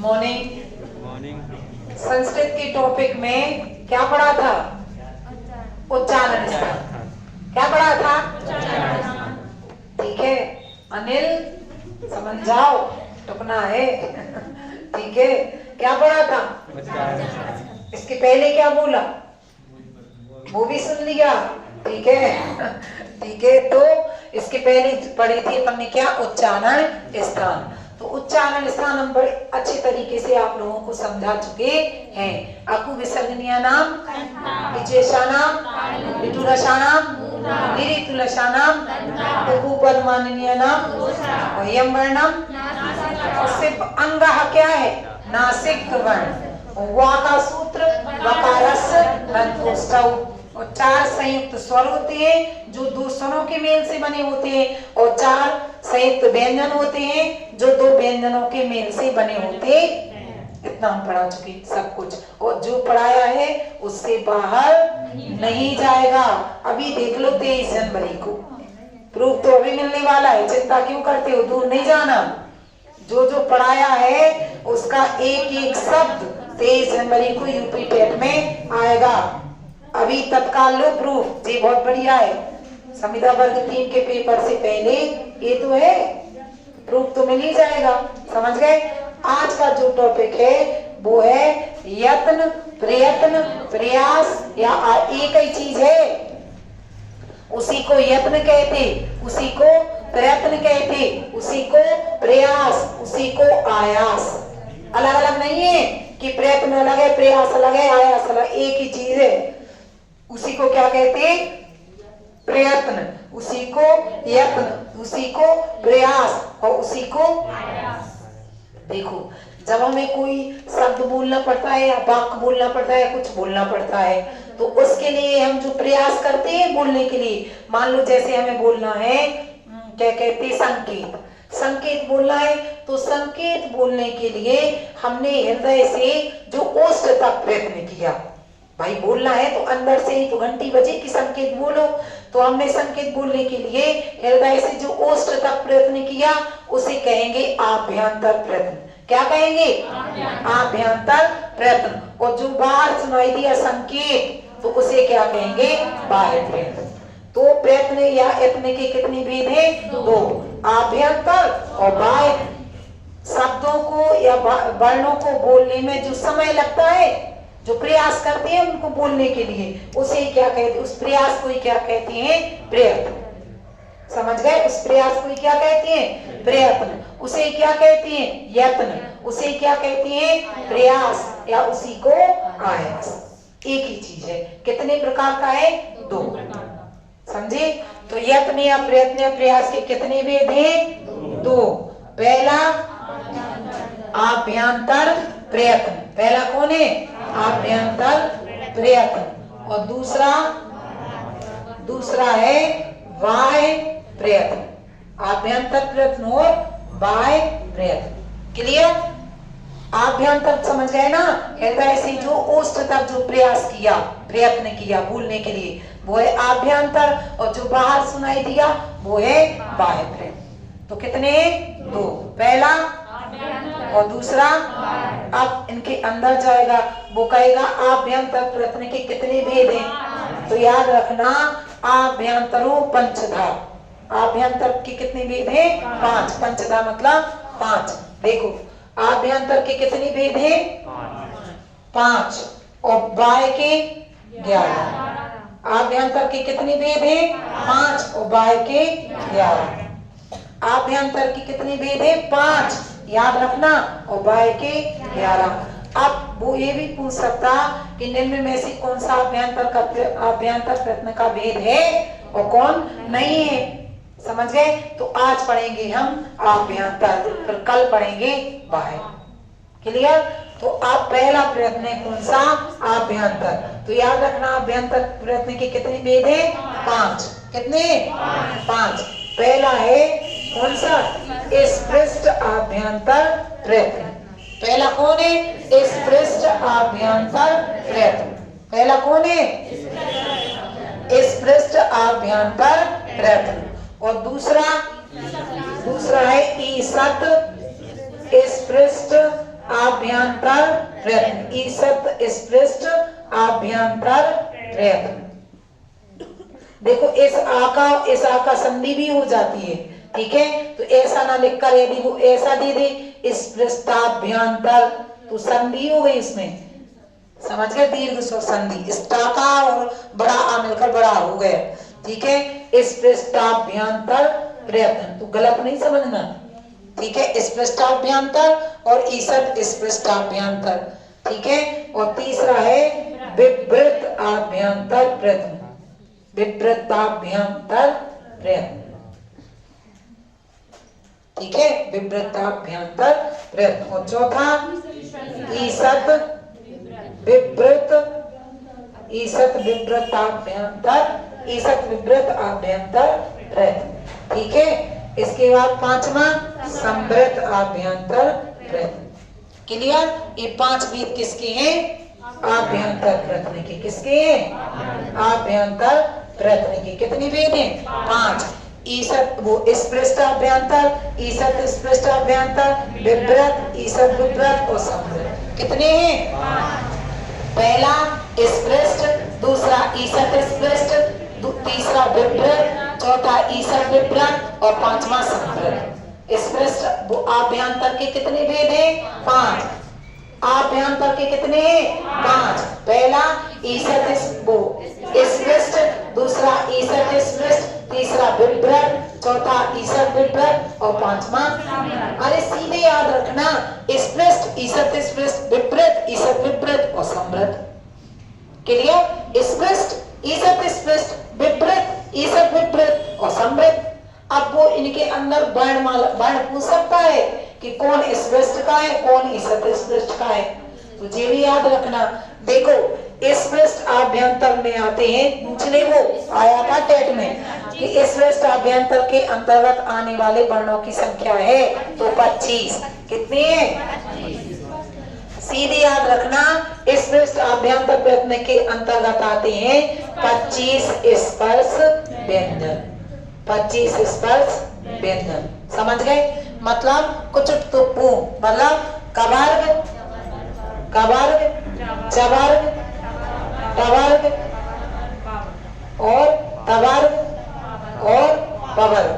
Morning. Morning. Sanskrit के topic में क्या पढ़ा था? उच्चारण स्थान। क्या पढ़ा था? ठीक है अनिल, समझ जाओ, टुकना है। ठीक है, क्या पढ़ा था? इसके पहले क्या बोला वो भी सुन लिया। ठीक है, ठीक है। तो इसके पहले पढ़ी थी अपन ने क्या? उच्चारण स्थान। तो उच्चारण स्थान हम बड़े अच्छे तरीके से आप लोगों को समझा चुके हैं। अकु विसर्जनीय नाम, विशेषानाम, विटुरसानाम, निरितुलसानाम, उपपदमाननीय नाम, वयम वर्णम। सिर्फ अंगः क्या है? नासिक वर्ण। वा का सूत्र वकारस्य दंतोष्ठौ। और चार संयुक्त स्वर होते हैं जो दो स्वरों के मेल से बने होते हैं, और चार संयुक्त व्यंजन होते हैं जो दो व्यंजनों के मेल से बने होते हैं। इतना हम पढ़ा चुके सब कुछ, और जो पढ़ाया है उससे बाहर नहीं जाएगा। अभी देख लो 23 जनवरी को प्रूफ तो अभी मिलने वाला है, चिंता क्यों करते हो? दूर नहीं जाना। जो जो पढ़ाया है उसका एक एक शब्द 23 जनवरी को यूपी टेट में आएगा। अभी तत्काल लो प्रूफ, ये बहुत बढ़िया है। संविदा वर्ग 3 के पेपर से पहले ये तो है, प्रूफ तो मिल ही जाएगा। समझ गए? आज का जो टॉपिक है वो है यत्न, प्रयत्न, प्रयास, या एक ही चीज है। उसी को यत्न कहते, उसी को प्रयत्न कहते, उसी को प्रयास, उसी को आयास। अलग अलग नहीं है कि प्रयत्न अलग है, प्रयास अलग है, आयास अलग, एक ही चीज है। उसी को क्या कहते? प्रयत्न, उसी को यत्न, उसी को प्रयास, और उसी को आयास। देखो जब हमें कोई शब्द बोलना पड़ता है या वाक्य बोलना पड़ता है, कुछ बोलना पड़ता है, तो उसके लिए हम जो प्रयास करते हैं बोलने के लिए, मान लो जैसे हमें बोलना है क्या कहते हैं? संकेत। संकेत बोलना है, तो संकेत बोलने के लिए हमने हृदय से जो ओष्ठ तक प्रयत्न किया। भाई बोलना है तो अंदर से ही तो घंटी बजे कि संकेत बोलो, तो हमने संकेत बोलने के लिए हृदय से जो ओष्ठ तक प्रयत्न किया उसे कहेंगे आभ्यंतर प्रयत्न। क्या कहेंगे? आभ्यंतर प्रयत्न। और जो बाहर सुनाई दिया संकेत तो उसे क्या कहेंगे? बाह्य प्रयत्न। तो प्रयत्न या यत्न के कितने भेद हैं? दो, आभ्यंतर और बाह्य। शब्दों को या वर्णों को बोलने में जो समय लगता है, जो प्रयास करते हैं उनको बोलने के लिए, उसे क्या कहते? उस प्रयास को ही क्या कहते हैं? प्रयत्न। समझ गए? उस प्रयास को ही क्या कहते हैं? प्रयत्न। उसे क्या कहते हैं? यत्न। उसे क्या कहते हैं? प्रयास, या उसी को आयास। एक ही चीज है। कितने प्रकार का है? दो। समझे? तो यत्न या प्रयत्न या प्रयास के कितने भेद हैं? दो। पहला आभ्यंतर प्रयत्न। पहला कौन है? आभ्यंतर प्रयत्न। और दूसरा है बाह्य प्रयत्न। आभ्यंतर प्रयत्न और बाह्य प्रयत्न। क्लियर? आभ्यंतर समझ गए ना? हृदय से जो ओष्ठ तक जो प्रयास किया, प्रयत्न किया बोलने के लिए, वो है आभ्यंतर, और जो बाहर सुनाई दिया वो है बाह्य प्रयत्न। तो कितने हैं? दो। पहला और दूसरा। अब इनके अंदर जाएगा, वो कहेगा आभ्यंतर प्रयत्न के कितने भेद हैं? तो याद रखना, आभ्यंतरो पंचधा। आभ्यंतर के कितने भेद हैं? 5। पंचधा मतलब 5। देखो आभ्यंतर के कितने भेद हैं? 5। और बाह्य के 11। आभ्यंतर के कितने भेद हैं? 5 और बाह्य के 11। आभ्यंतर के कितने भेद हैं? 5, याद रखना, और बाह्य के 11। अब वो ये भी पूछ सकता कि निम्न में से कौन सा आभ्यंतर प्रयत्न का भेद है और कौन नहीं है। समझ गए? तो आज पढ़ेंगे हम आभ्यंतर, फिर कल पढ़ेंगे बाह्य। क्लियर? तो आप पहला प्रयत्न है कौन सा? आभ्यंतर। तो याद रखना आभ्यंतर प्रयत्न के कितने भेद हैं? 5। कितने? 5। पहला है कौन सा? स्पृष्ट आभ्यंतर प्रयत्न। पहला कौन है? स्पृष्ट आभ्यंतर प्रयत्न। पहला कौन है? स्पृष्ट आभ्यंतर प्रयत्न। और दूसरा है ईसत स्पृष्ट आभ्यंतर प्रयत्न, ईसत स्पृष्ट आभ्यंतर प्रयत्न। देखो इस आ का संधि भी हो जाती है, ठीक है। तो ऐसा ना लिखकर यदि वो ऐसा दे दे स्पृष्टाभ्यंतर तो संधि हो गई इसमें, समझ गए, दीर्घ स्वर संधि, स्टाका और बड़ा आ मिलकर बड़ा हो गया, ठीक है। स्पृष्टाभ्यंतर प्रयत्न तो गलत नहीं समझना, ठीक है। स्पृष्टाभ्यंतर और ईसत स्पृष्टाभ्यंतर, ठीक है। और तीसरा है विवृत आभ्यंतर प्रयत्न, विवृताभ्यंतर प्रयत्न, ठीक है, विवृताभ्यंतर प्रयत्न। और चौथा ईसत विवृत, ईसत विवृताभ्यंतर, ईसत विवृत आभ्यंतर प्रयत्न, ठीक है। इसके बाद पांचवा संवृत आभ्यंतर प्रयत्न। क्लियर? ये 5 भेद किसके हैं? आभ्यंतर प्रयत्न के। किसके हैं? आभ्यंतर प्रयत्न के। कितने भेद हैं? 5। ईसत वो स्पृष्टाभ्यंतर, ईसत स्पृष्टाभ्यंतर, विवृत, ईसत विवृत और संवृत। कितने हैं? 5। पहला स्पृष्ट, दूसरा ईसत स्पृष्ट, तीसरा विवृत, चौथा ईसत विवृत और पांचवा संवृत। स्पृष्ट वो आभ्यंतर के कितने भेद हैं? 5। आभ्यंतर के कितने हैं? 5। पहला ईसत स्पृष्ट, दूसरा ईसत स्पृष्ट, तीसरा विवृत, चौथा ईसत विवृत और पांचवा। अरे सीधे याद रखना, स्पृष्ट, ईसत स्पृष्ट, विवृत, ईसत विवृत और संवृत। क्लियर? स्पृष्ट, ईसत स्पृष्ट, विवृत, ईसत विवृत और संवृत। अब वो इनके अंदर वर्ण पूछ सकता है कि कौन स्पृष्ट का है, कौन ईसत स्पृष्ट का है, तो ये भी याद रखना। देखो स्पृष्ट आभ्यंतर में आते हैं, पूछने वो आया था टेट में कि स्पृष्ट आभ्यंतर के अंतर्गत आने वाले वर्णों की संख्या है तो 25। कितने हैं? सीधे याद रखना, स्पृष्ट आभ्यंतर प्रयत्न के अंतर्गत आते हैं 25 स्पर्श व्यंजन। 25 स्पर्श व्यंजन, समझ गए? मतलब कुछ टुप्पू, मतलब कवर्ग, कवर्ग, चवर्ग, टवर्ग और तवर्ग और पवर्ग।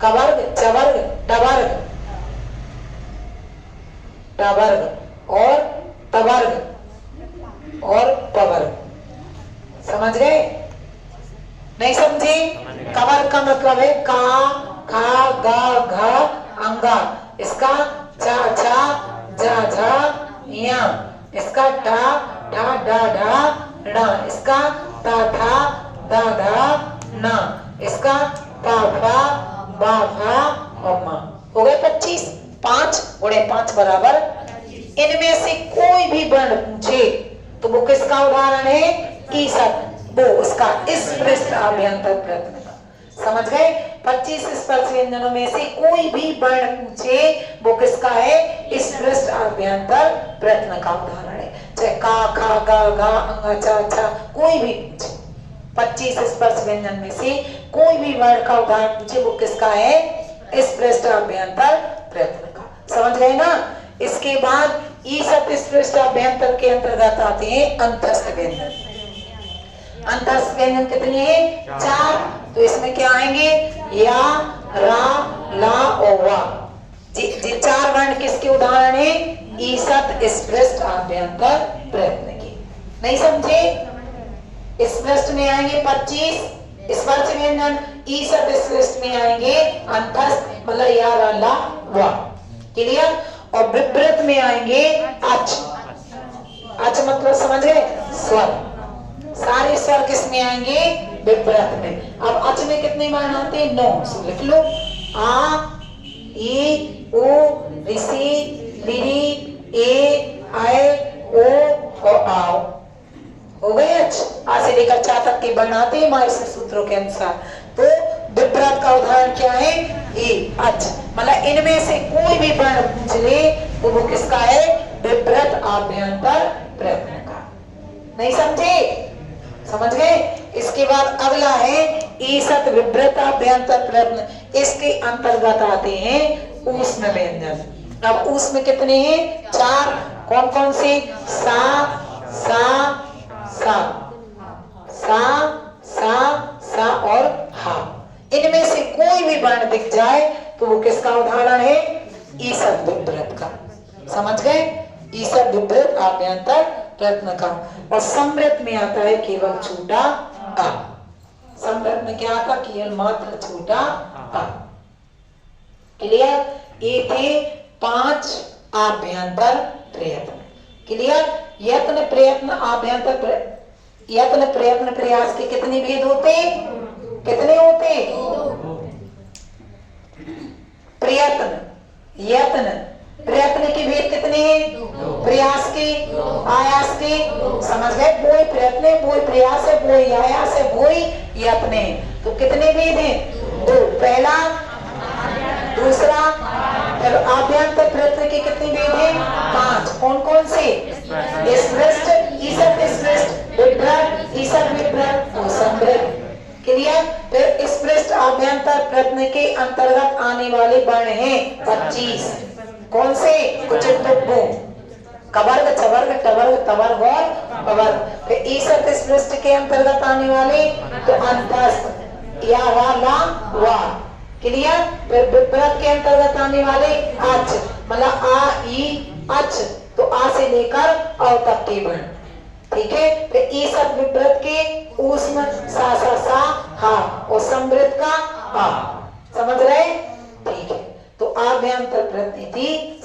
कवर्ग, चवर्ग, टवर्ग, टवर्ग और तवर्ग और पवर्ग। समझ गए? नहीं समझे? कवर्ग का मतलब है का, खा, गा, घा, अंगा। इसका चा, छा, जा, झा, या। इसका टा, ढा, डा, ढा, णा। इसका ता, था, दा, धा, ना। इसका पा, फा, बा, फा और मा। हो गए 25। 5 गुणे 5 बराबर। इनमें से कोई भी वर्ण पूछे तो वो किसका उदाहरण है? ईसत, वो उसका स्पृष्ट आभ्यंतर प्रयत्न का। समझ गए? 25 स्पर्श व्यंजनों में से कोई भी वर्ण पूछे वो किसका है? स्पृष्ट आभ्यंतर प्रयत्न का उदाहरण है। चाहे का, खा, गा, घा, अंगा, चा, छा, कोई भी पूछे, 25 स्पर्श व्यंजन में से कोई भी वर्ण का उदाहरण पूछे वो किसका है? स्पृष्ट आभ्यंतर प्रयत्न का। समझ गए ना? इसके बाद ईसत स्पृष्ट आभ्यंतर के अंतर्गत आते हैं अंतस्थ व्यंजन। अंतस्थ व्यंजन कितने हैं? 4। तो इसमें क्या आएंगे? या, रा, ला और वा। जी 4 वर्ण किसके उदाहरण है? ईसत स्पृष्ट आभ्यंतर प्रयत्न के। नहीं समझे? स्पृष्ट में आएंगे 25 स्पर्श व्यंजन, ईसत स्पृष्ट में आएंगे अंतस्थ, मतलब या, रा, ला, वा। क्लियर? और विवृत में आएंगे अच। अच मतलब समझ गए? स्वर। सारे स्वर किसमें आएंगे? विवृत में। अब अच में कितने वर्ण आते हैं? 9। लिख लो, आ, ई, उ, ऋषि, लिरी, ए, आए, ओ और आओ। हो गए अच। आ से लेकर चा तक के वर्ण आते हैं मार्ग सूत्रों के अनुसार। तो विवृत का उदाहरण क्या है? ए, अच। मतलब इनमें से कोई भी वर्ण पूछ ले तो वो किसका है? विवृत आभ्यंतर प्रयत्न का। नहीं समझे? समझ गए? इसके बाद अगला है ईसत विवृत आभ्यंतर प्रयत्न। इसके अंतर्गत आते हैं ऊष्म व्यंजन। अब उसमें कितने हैं? 4। कौन कौन से? सा सा सा सा सा सा और हा। इनमें से कोई भी वर्ण दिख जाए तो वो किसका उदाहरण है? ईसद विभ्रत का। समझ गए? ईसद विभ्रत आभ्यंतर प्रयत्न का। और समृत में आता है केवल छोटा आ। समृत में क्या आता? केवल मात्र छोटा आ। क्लियर? ये थे 5 आभ्यंतर प्रयत्न। क्लियर? यत्न प्रयत्न आभ्यंतर यत्न प्रयत्न प्रयास के कितने भेद होते? कितने होते? प्रयत्न यत्न प्रयत्न के भेद कितने हैं? प्रयास के, आयास के। समझ गए? बोई प्रयत्न, बोई प्रयास है, बोई आयास है, बोई यत्न है। तो कितने भेद हैं? 2। पहला, दूसरा। फिर आभ्यंतर प्रयत्न के कितने भेद हैं? 5। कौन कौन से? स्पृष्ट, ईसद स्पृष्ट, विभ्रत, ईसद विभ्रत और समृत। क्लियर? फिर स्पृष्ट आभ्यंतर प्रयत्न के अंतर्गत आने वाले वर्ण हैं 25। कौन से? कुचित टुब्बो, कवर्ग, चवर्ग, टवर्ग, तवर्ग और पवर्ग। फिर ईसद स्पृष्ट के अंतर्गत आने वाले तो अंतस्थ, या, वा, ला, वा। क्लियर? फिर विभ्रत के अंतर्गत आने वाले अच, मतलब आ, ई, अच। तो आ से लेकर अ तक के वर्ण। ठीक है? फिर ईसद विभ्रत के ऊष्म, सा सा सा हा और समृत का आ। समझ रहे? ठीक है। तो आभ्यंतर प्रयत्न थी